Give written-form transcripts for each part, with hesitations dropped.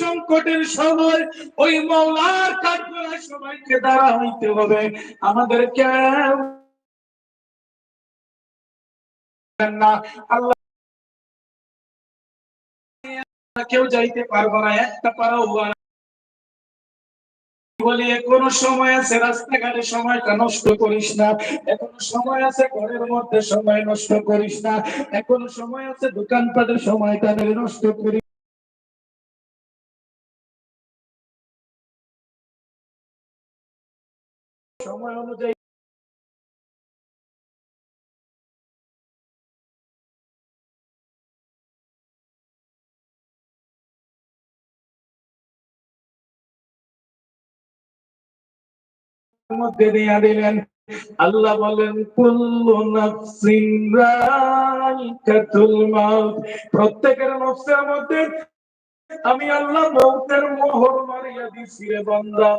সংকটের সময় ওই মাওলার কাঠগড়ায় সবাইকে দাঁড়া হইতে হবে। আমাদেরকে না আল্লাহ কেউ যাইতে পারবো না, একটা পারাও বলি এখনো সময় আছে, রাস্তাঘাটে সময়টা নষ্ট করিস না। এখনো সময় আছে, ঘরের মধ্যে সময় নষ্ট করিস না। এখনো সময় আছে, দোকানপাটের সময়টা নষ্ট করিস সময় অনুযায়ী। মধ্যে দিয়া দিলেন। আল্লাহ বলেন কুল্লু নাফসিন যায়িকাতুল মাউত, প্রত্যেকের নফসের মধ্যে আমি আল্লাহ মউতের মোহর মারিয়া দিছি রে বান্দা।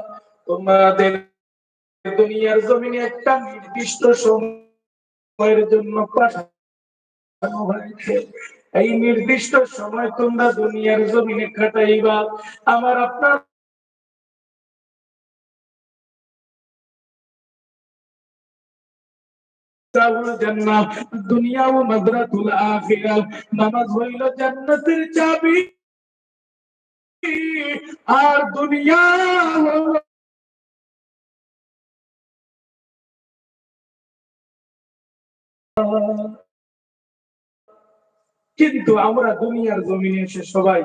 তোমাদের দুনিয়ার জমিনে একটা নির্দিষ্ট সময়ের জন্য পাঠানো হয়েছে। এই নির্দিষ্ট সময় তোমরা দুনিয়ার জমিনে কাটাইবা। আমার আপনার জান্নাত, দুনিয়া ও মাদরাতুল আখিরাহ। নামাজ হইল জান্নাতের চাবি, আর দুনিয়া হলো কিন্তু আমরা দুনিয়ার জমিনে এসে সবাই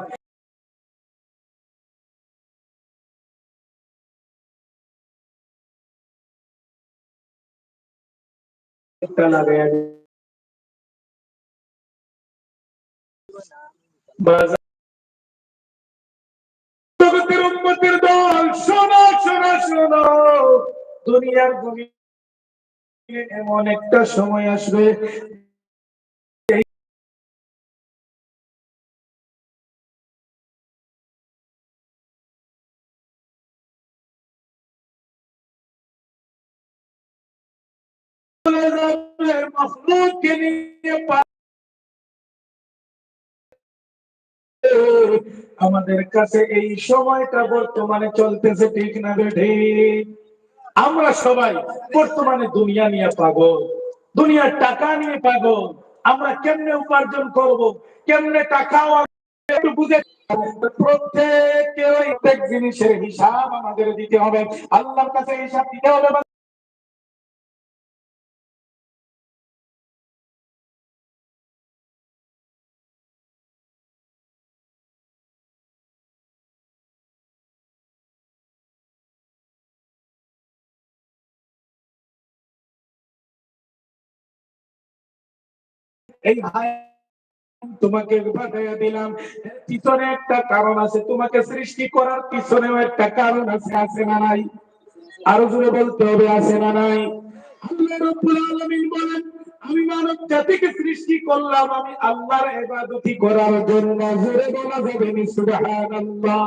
জগতের উম্মতের দল, শোনো শোনো শোনো, দুনিয়ার জমিনে এমন একটা সময় আসবে মাখলুককে নিয়ে আমাদের কাছে এই সময়টা বর্তমানে চলতেছে, ঠিক না ঠিক? আমরা সবাই বর্তমানে দুনিয়া নিয়ে পাগল, দুনিয়ার টাকা নিয়ে পাগল। আমরা কেমনে উপার্জন করব, কেমনে টাকা একটু বুঝে। প্রত্যেককে প্রত্যেক জিনিসের হিসাব আমাদের দিতে হবে, আল্লাহর কাছে হিসাব দিতে হবে। এই ভাই তোমাকে পাঠিয়ে দিলাম, পিছনে একটা কারণ আছে, তোমাকে সৃষ্টি করার পিছনেও একটা কারণ আছে, আছে না নাই? আরো জোরে বলতে হবে, আছে না নাই? আল্লাহ রাব্বুল আলামিন বলেন, আমি মানব জাতিকে সৃষ্টি করলাম আমি আল্লাহর ইবাদতি করার জন্য। জোরে বলা যাবে না সুবহানাল্লাহ?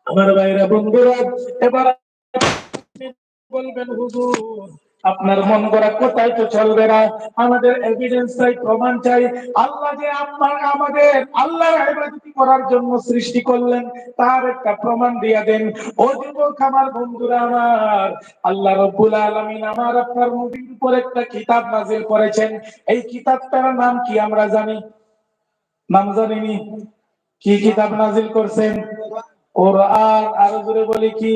আমার ভাইরা বন্ধুরা, এবার বলবেন হুজুর আপনার মন করা কোথায় তো চলবে না, আমাদের এভিডেন্স চাই, প্রমাণ চাই। আল্লাহ যে আমাদের আল্লাহর ইবাদত করার জন্য সৃষ্টি করলেন, তার একটা প্রমাণ দিয়ে দেন। ও যুবক আমার, বন্ধুরা আমার, আল্লাহ রাব্বুল আলামিন আমার আপনার নবীর উপর একটা কিতাব নাযিল করেছেন। এই কিতাবটার নাম কি আমরা জানি? নাম জানিনি? কি কিতাব নাযিল করছেন? কোরআন। আরো জোরে বলি কি?